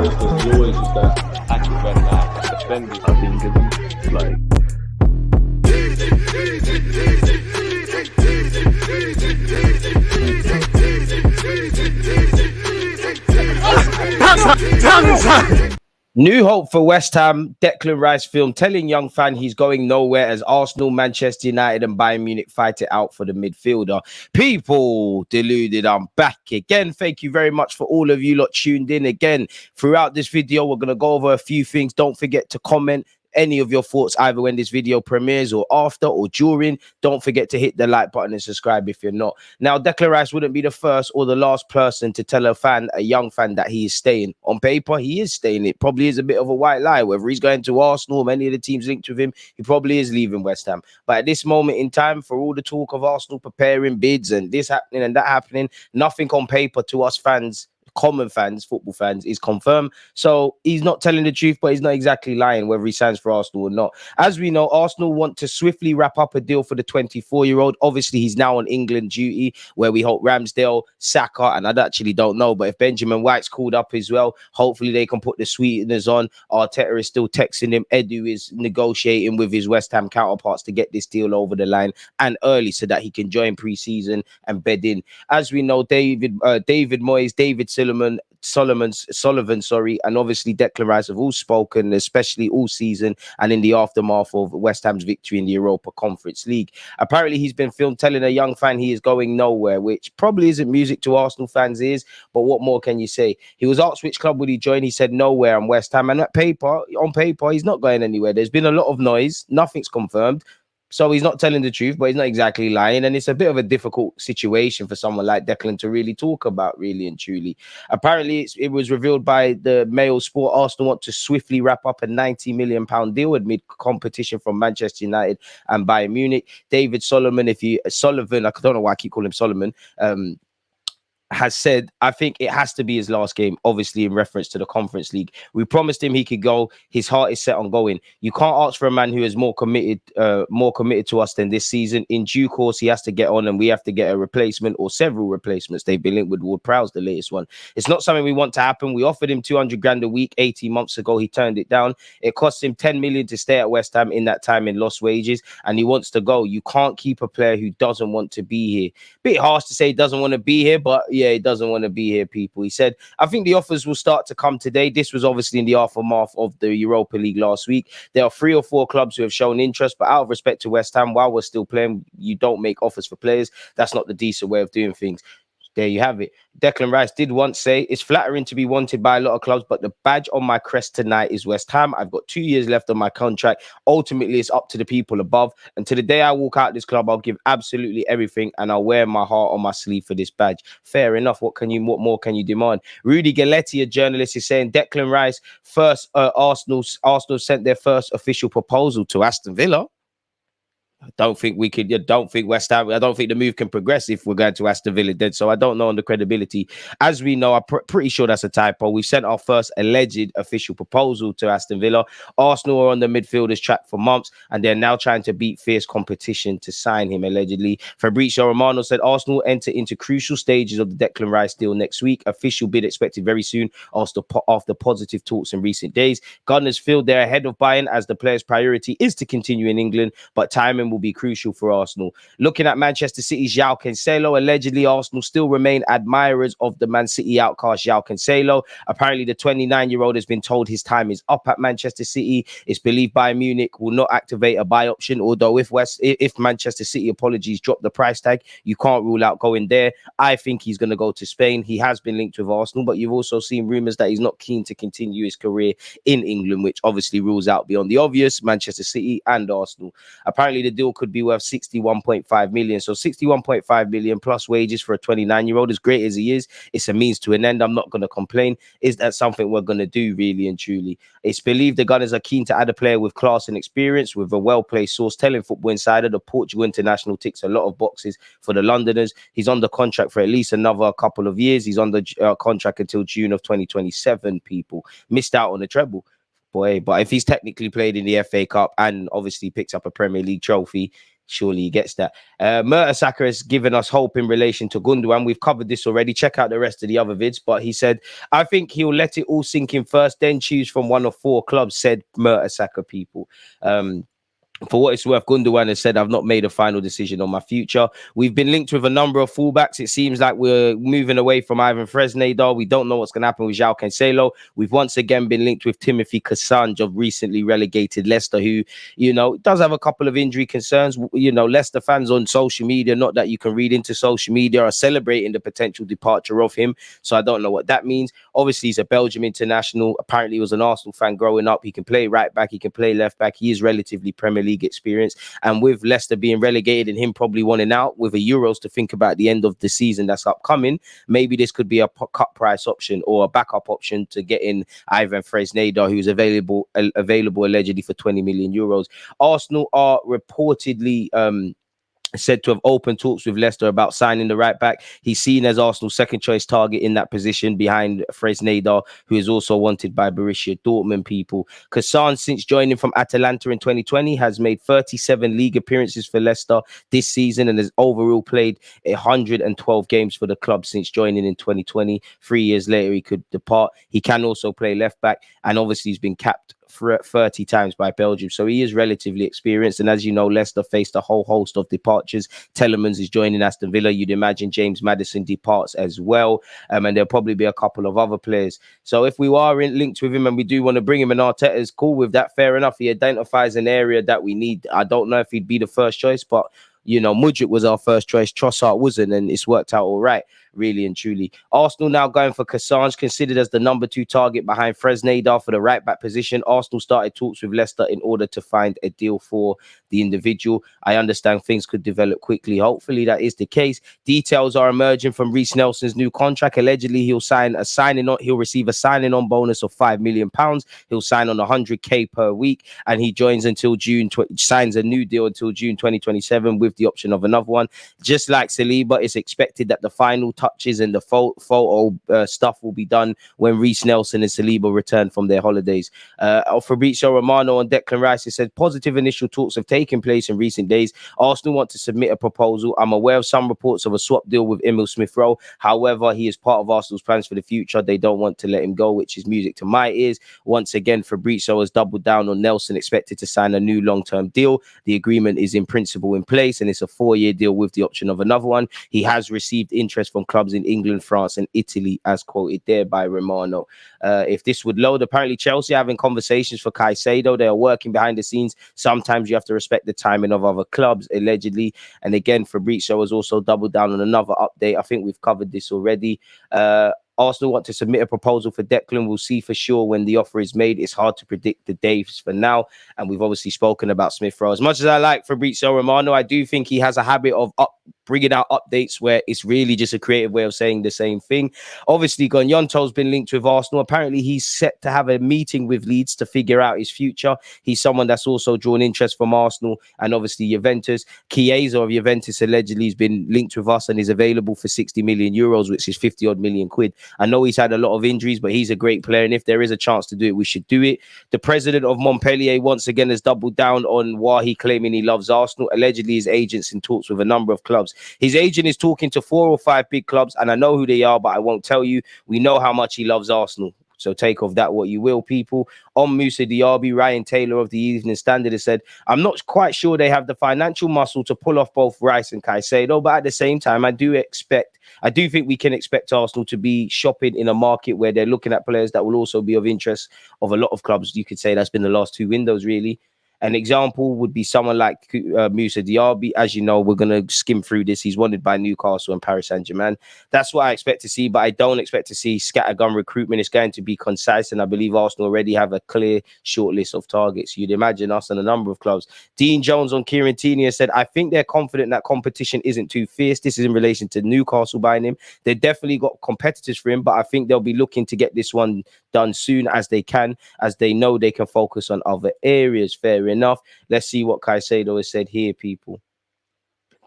because he always used to attack it when defending. I think it's like New hope for West Ham. Declan Rice film telling young fan he's going nowhere as Arsenal, Manchester United and Bayern Munich fight it out for the midfielder. People, Deluded, I'm back again. Thank you very much for all of you lot tuned in again. Throughout this video, we're going to go over a few things. Don't forget to comment any of your thoughts either when this video premieres or after or during. Don't forget to hit the like button and subscribe if you're not. Now, Declan Rice wouldn't be the first or the last person to tell a young fan that he is staying. On paper, he is staying. It probably is a bit of a white lie. Whether he's going to Arsenal or many of the teams linked with him, he probably is leaving West Ham. But at this moment in time, for all the talk of Arsenal preparing bids and this happening and that happening, nothing on paper to us fans, common fans, football fans, is confirmed. So he's not telling the truth, but he's not exactly lying whether he signs for Arsenal or not. As we know, Arsenal want to swiftly wrap up a deal for the 24-year-old. Obviously, he's now on England duty, where we hope Ramsdale, Saka, and I actually don't know, but if Benjamin White's called up as well, hopefully they can put the sweeteners on. Arteta is still texting him. Edu is negotiating with his West Ham counterparts to get this deal over the line and early so that he can join pre-season and bed in. As we know, David Moyes, David Sullivan, and obviously Declan Rice have all spoken, especially all season and in the aftermath of West Ham's victory in the Europa Conference League. Apparently, he's been filmed telling a young fan he is going nowhere, which probably isn't music to Arsenal fans' ears, but what more can you say? He was asked which club would he join. He said nowhere and West Ham, and on paper, he's not going anywhere. There's been a lot of noise. Nothing's confirmed. So he's not telling the truth, but he's not exactly lying. And it's a bit of a difficult situation for someone like Declan to really talk about, really and truly. Apparently, it was revealed by the Mail Sport, Arsenal want to swiftly wrap up a £90 million deal amid competition from Manchester United and Bayern Munich. David Sullivan, I don't know why I keep calling him Solomon, has said, I think it has to be his last game, obviously in reference to the Conference League. We promised him he could go. His heart is set on going. You can't ask for a man who is more committed to us than this season. In due course, he has to get on and we have to get a replacement or several replacements. They've been linked with Ward-Prowse, the latest one. It's not something we want to happen. We offered him 200 grand a week 18 months ago. He turned it down. It cost him 10 million to stay at West Ham in that time in lost wages, and he wants to go. You can't keep a player who doesn't want to be here. Bit harsh to say he doesn't want to be here, but yeah, he doesn't want to be here, people. He said, I think the offers will start to come today. This was obviously in the aftermath of the Europa League last week. There are 3 or 4 clubs who have shown interest, but out of respect to West Ham, while we're still playing, you don't make offers for players. That's not the decent way of doing things. There you have it. Declan Rice did once say, it's flattering to be wanted by a lot of clubs, but the badge on my crest tonight is West Ham. I've got 2 years left on my contract. Ultimately, it's up to the people above. And to the day I walk out this club, I'll give absolutely everything and I'll wear my heart on my sleeve for this badge. Fair enough. What more can you demand? Rudy Galletti, a journalist, is saying Declan Rice, Arsenal sent their first official proposal to Aston Villa. I don't think West Ham, I don't think the move can progress if we're going to Aston Villa dead. So I don't know on the credibility. As we know, I'm pretty sure that's a typo. We've sent our first alleged official proposal to Aston Villa. Arsenal are on the midfielders track for months, and they're now trying to beat fierce competition to sign him, allegedly. Fabrizio Romano said Arsenal enter into crucial stages of the Declan Rice deal next week. Official bid expected very soon after positive talks in recent days. Gunners feel they're ahead of Bayern as the player's priority is to continue in England, but timing will be crucial for Arsenal. Looking at Manchester City's Joao Cancelo, allegedly Arsenal still remain admirers of the Man City outcast Joao Cancelo. Apparently, the 29-year-old has been told his time is up at Manchester City. It's believed Bayern Munich will not activate a buy option, although if Manchester City, drop the price tag, you can't rule out going there. I think he's going to go to Spain. He has been linked with Arsenal, but you've also seen rumours that he's not keen to continue his career in England, which obviously rules out beyond the obvious Manchester City and Arsenal. Apparently, the deal could be worth 61.5 million. So 61.5 million plus wages for a 29-year-old, as great as he is, it's a means to an end. I'm not going to complain. Is that something we're going to do, really and truly? It's believed the Gunners are keen to add a player with class and experience. With a well-placed source telling Football Insider, the Portugal international ticks a lot of boxes for the Londoners. He's on the contract for at least another couple of years. He's on the contract until June of 2027, people. Missed out on the treble. Boy, but if he's technically played in the FA Cup and obviously picks up a Premier League trophy, surely he gets that. Mertesacker has given us hope in relation to Gundogan. We've covered this already. Check out the rest of the other vids. But he said, I think he'll let it all sink in first, then choose from one of 4 clubs, said Mertesacker people. For what it's worth, Gundogan has said, I've not made a final decision on my future. We've been linked with a number of fullbacks. It seems like we're moving away from Ivan Fresneda. We don't know what's going to happen with Joao Cancelo. We've once again been linked with Timothy Cassandra of recently relegated Leicester, who, you know, does have a couple of injury concerns. You know, Leicester fans on social media, not that you can read into social media, are celebrating the potential departure of him. So I don't know what that means. Obviously, he's a Belgium international. Apparently, he was an Arsenal fan growing up. He can play right back. He can play left back. He is relatively Premier League experience, and with Leicester being relegated and him probably wanting out with a Euros to think about the end of the season that's upcoming, maybe this could be a cut price option or a backup option to get in Ivan Fresneda, who's available allegedly for 20 million euros. Arsenal are reportedly said to have opened talks with Leicester about signing the right back. He's seen as Arsenal's second choice target in that position behind Fresneda, who is also wanted by Borussia Dortmund people. Kassan, since joining from Atalanta in 2020, has made 37 league appearances for Leicester this season and has overall played 112 games for the club since joining in 2020. 3 years later, he could depart. He can also play left back, and obviously he's been capped 30 times by Belgium, so he is relatively experienced. And as you know, Leicester faced a whole host of departures. Telemans is joining Aston Villa. You'd imagine James Maddison departs as well, and there'll probably be a couple of other players. So if we are linked with him and we do want to bring him, and Arteta is cool with that, fair enough. He identifies an area that we need. I don't know if he'd be the first choice, but you know, Mudryk was our first choice. Trossard wasn't, and it's worked out all right, really and truly. Arsenal now going for Cassange, considered as the number 2 target behind Fresneda for the right back position. Arsenal started talks with Leicester in order to find a deal for the individual. I understand things could develop quickly. Hopefully that is the case. Details are emerging from Reece Nelson's new contract. Allegedly, he'll receive a signing on bonus of £5 million. He'll sign on 100k per week, and he joins until signs a new deal until June 2027 with the option of another one. Just like Saliba, it's expected that the final touches and the photo stuff will be done when Reece Nelson and Saliba return from their holidays. Fabrizio Romano and Declan Rice has said positive initial talks have taken place in recent days. Arsenal want to submit a proposal. I'm aware of some reports of a swap deal with Emil Smith-Rowe. However, he is part of Arsenal's plans for the future. They don't want to let him go, which is music to my ears. Once again, Fabrizio has doubled down on Nelson, expected to sign a new long-term deal. The agreement is in principle in place, and it's a 4-year deal with the option of another one. He has received interest from clubs in England, France, and Italy, as quoted there by Romano. If this would load, apparently Chelsea are having conversations for Caicedo. They are working behind the scenes. Sometimes you have to respect the timing of other clubs, allegedly. And again, Fabrizio has also doubled down on another update. I think we've covered this already. Arsenal want to submit a proposal for Declan. We'll see for sure when the offer is made. It's hard to predict the dates for now. And we've obviously spoken about Smith-Rowe. As much as I like Fabrizio Romano, I do think he has a habit of bringing out updates where it's really just a creative way of saying the same thing. Obviously, Gonyanto's been linked with Arsenal. Apparently, he's set to have a meeting with Leeds to figure out his future. He's someone that's also drawn interest from Arsenal and obviously Juventus. Chiesa of Juventus allegedly has been linked with us and is available for 60 million euros, which is 50 odd million quid. I know he's had a lot of injuries, but he's a great player. And if there is a chance to do it, we should do it. The president of Montpellier once again has doubled down on why he claiming he loves Arsenal. Allegedly, his agent's in talks with a number of clubs. His agent is talking to 4 or 5 big clubs, and I know who they are, but I won't tell you. We know how much he loves Arsenal. So take of that what you will, people. On Musa Diaby, Ryan Taylor of the Evening Standard has said, I'm not quite sure they have the financial muscle to pull off both Rice and Caicedo, but at the same time, I do think we can expect Arsenal to be shopping in a market where they're looking at players that will also be of interest of a lot of clubs. You could say that's been the last 2 windows, really. An example would be someone like Musa Diaby. As you know, we're going to skim through this. He's wanted by Newcastle and Paris Saint-Germain. That's what I expect to see, but I don't expect to see scattergun recruitment. It's going to be concise, and I believe Arsenal already have a clear short list of targets. You'd imagine us and a number of clubs. Dean Jones on Kieran Tierney said, I think they're confident that competition isn't too fierce. This is in relation to Newcastle buying him. They've definitely got competitors for him, but I think they'll be looking to get this one done soon as they can, as they know they can focus on other areas. Fair enough. Let's see what Caicedo has said here, people.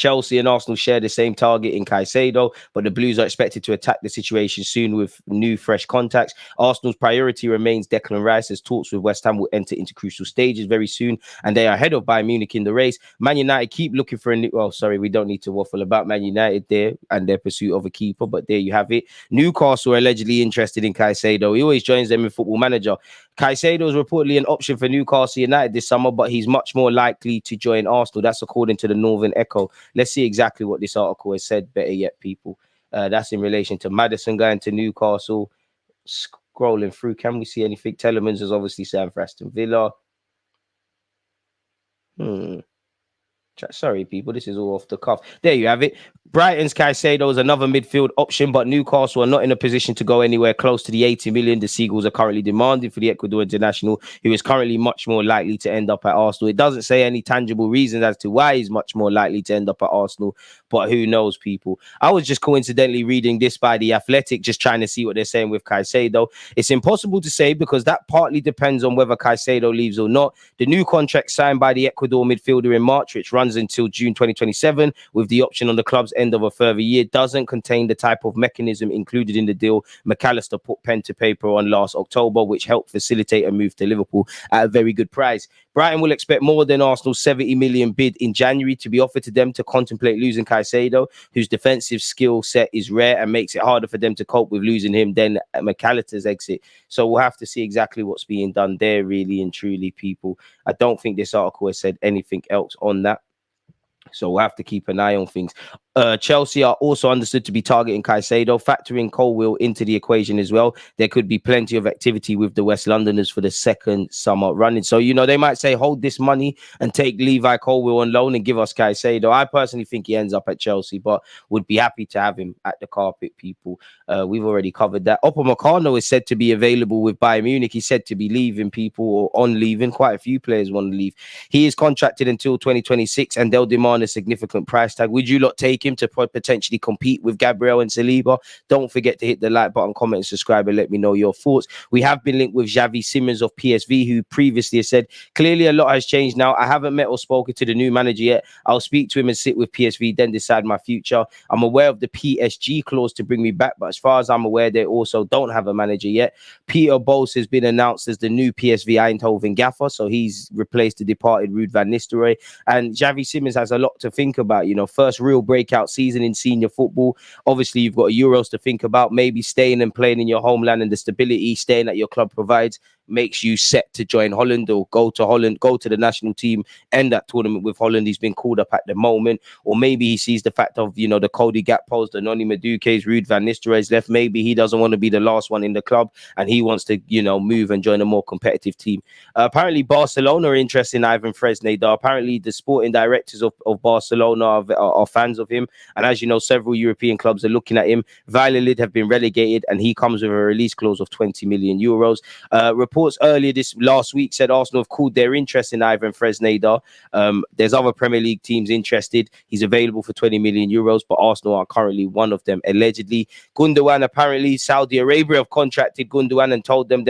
Chelsea and Arsenal share the same target in Caicedo, but the Blues are expected to attack the situation soon with new, fresh contacts. Arsenal's priority remains Declan Rice, as talks with West Ham will enter into crucial stages very soon, and they are ahead of Bayern Munich in the race. Man United keep looking for a new... Well, sorry, we don't need to waffle about Man United there and their pursuit of a keeper, but there you have it. Newcastle are allegedly interested in Caicedo. He always joins them in Football Manager. Caicedo is reportedly an option for Newcastle United this summer, but he's much more likely to join Arsenal. That's according to the Northern Echo. Let's see exactly what this article has said. Better yet, people. That's in relation to Maddison going to Newcastle. Scrolling through, can we see anything? Telemans is obviously saying for Aston Villa. Sorry, people, this is all off the cuff. There you have it. Brighton's Caicedo is another midfield option, but Newcastle are not in a position to go anywhere close to the 80 million the Seagulls are currently demanding for the Ecuador international, who is currently much more likely to end up at Arsenal. It doesn't say any tangible reasons as to why he's much more likely to end up at Arsenal, but who knows, people. I was just coincidentally reading this by The Athletic, just trying to see what they're saying with Caicedo. It's impossible to say because that partly depends on whether Caicedo leaves or not. The new contract signed by the Ecuador midfielder in March, which runs until June 2027, with the option on the club's end of a further year, doesn't contain the type of mechanism included in the deal McAllister put pen to paper on last October, which helped facilitate a move to Liverpool at a very good price. Brighton will expect more than Arsenal's 70 million bid in January to be offered to them to contemplate losing Caicedo, whose defensive skill set is rare and makes it harder for them to cope with losing him than McAllister's exit. So we'll have to see exactly what's being done there, really and truly, people. I don't think this article has said anything else on that. So we'll have to keep an eye on things. Chelsea are also understood to be targeting Caicedo, factoring Colwill into the equation as well. There could be plenty of activity with the West Londoners for the second summer running. So, you know, they might say, hold this money and take Levi Colwill on loan and give us Caicedo. I personally think he ends up at Chelsea, but would be happy to have him at the carpet, people. We've already covered that. Upamecano is said to be available with Bayern Munich. He's said to be leaving, people, or on leaving. Quite a few players want to leave. He is contracted until 2026 and they'll demand a significant price tag. Would you lot take him to potentially compete with Gabriel and Saliba? Don't forget to hit the like button, comment and subscribe and let me know your thoughts. We have been linked with Xavi Simons of PSV, who previously has said, clearly a lot has changed now. I haven't met or spoken to the new manager yet. I'll speak to him and sit with PSV, then decide my future. I'm aware of the PSG clause to bring me back, but as far as I'm aware, they also don't have a manager yet. Peter Bosz has been announced as the new PSV Eindhoven gaffer, so he's replaced the departed Ruud van Nistelrooy. And Xavi Simons has a lot to think about, you know, first real breakout season in senior football. Obviously, you've got Euros to think about, maybe staying and playing in your homeland, and the stability staying at your club provides makes you set to join Holland or go to Holland, go to the national team, end that tournament with Holland. He's been called up at the moment. Or maybe he sees the fact of, you know, the Cody Gakpos, the Noni Maduke's, Ruud van Nistelrooy's left. Maybe he doesn't want to be the last one in the club and he wants to, you know, move and join a more competitive team. Apparently, Barcelona are interested in Ivan Fresneda. Apparently, the sporting directors of Barcelona are fans of him. And as you know, several European clubs are looking at him. Valladolid have been relegated and he comes with a release clause of 20 million euros. Reports earlier this last week said Arsenal have called their interest in Ivan Fresneda. There's other Premier League teams interested. He's available for 20 million euros, but Arsenal are currently one of them, allegedly. Gundogan, apparently Saudi Arabia have contracted Gundogan and told them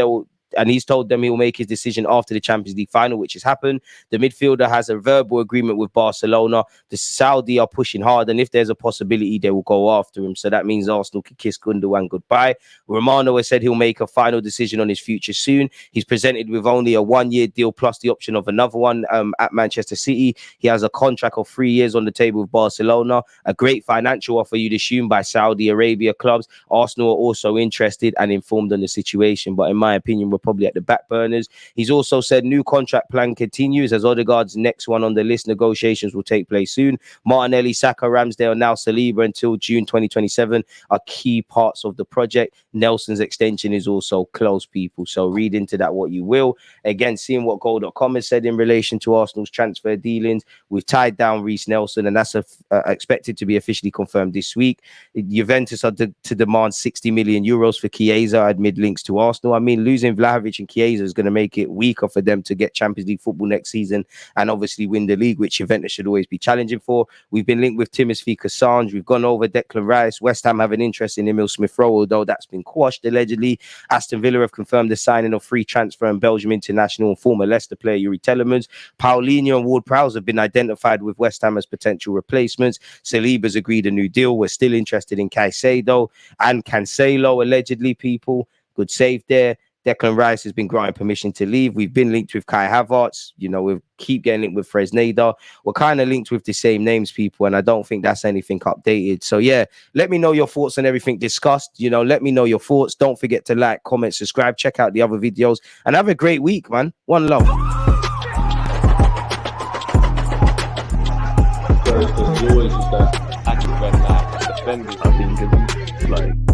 he's told them he'll make his decision after the Champions League final, which has happened. The midfielder has a verbal agreement with Barcelona. The Saudi are pushing hard, and if there's a possibility, they will go after him. So that means Arsenal can kiss Gundogan goodbye. Romano has said he'll make a final decision on his future soon. He's presented with only a one-year deal plus the option of another one at Manchester City. He has a contract of 3 years on the table with Barcelona. A great financial offer, you'd assume, by Saudi Arabia clubs. Arsenal are also interested and informed on the situation, but in my opinion, we're probably at the back burners. He's also said new contract plan continues as Odegaard's next one on the list. Negotiations will take place soon. Martinelli, Saka, Ramsdale, now Saliba until June 2027 are key parts of the project. Nelson's extension is also close, people. So read into that what you will. Again, seeing what Goal.com has said in relation to Arsenal's transfer dealings. We've tied down Reece Nelson, and that's expected to be officially confirmed this week. Juventus are to demand 60 million euros for Chiesa amid links to Arsenal. I mean, losing Vlahovic Vlahovic and Chiesa is going to make it weaker for them to get Champions League football next season and obviously win the league, which Juventus should always be challenging for. We've been linked with Timothy Cassandre. We've gone over Declan Rice. West Ham have an interest in Emil Smith-Rowe, although that's been quashed allegedly. Aston Villa have confirmed the signing of free transfer and Belgium international and former Leicester player Yuri Telemans. Paulinho and Ward-Prowse have been identified with West Ham as potential replacements. Saliba's agreed a new deal. We're still interested in Caicedo and Cancelo, allegedly, people. Good save there. Declan Rice has been granted permission to leave. We've been linked with Kai Havertz. You know, we keep getting linked with Fresneda. We're kind of linked with the same names, people, and I don't think that's anything updated. So, yeah, let me know your thoughts on everything discussed. You know, let me know your thoughts. Don't forget to like, comment, subscribe, check out the other videos, and have a great week, man. One love. There's always just that active red line defending. I think it's like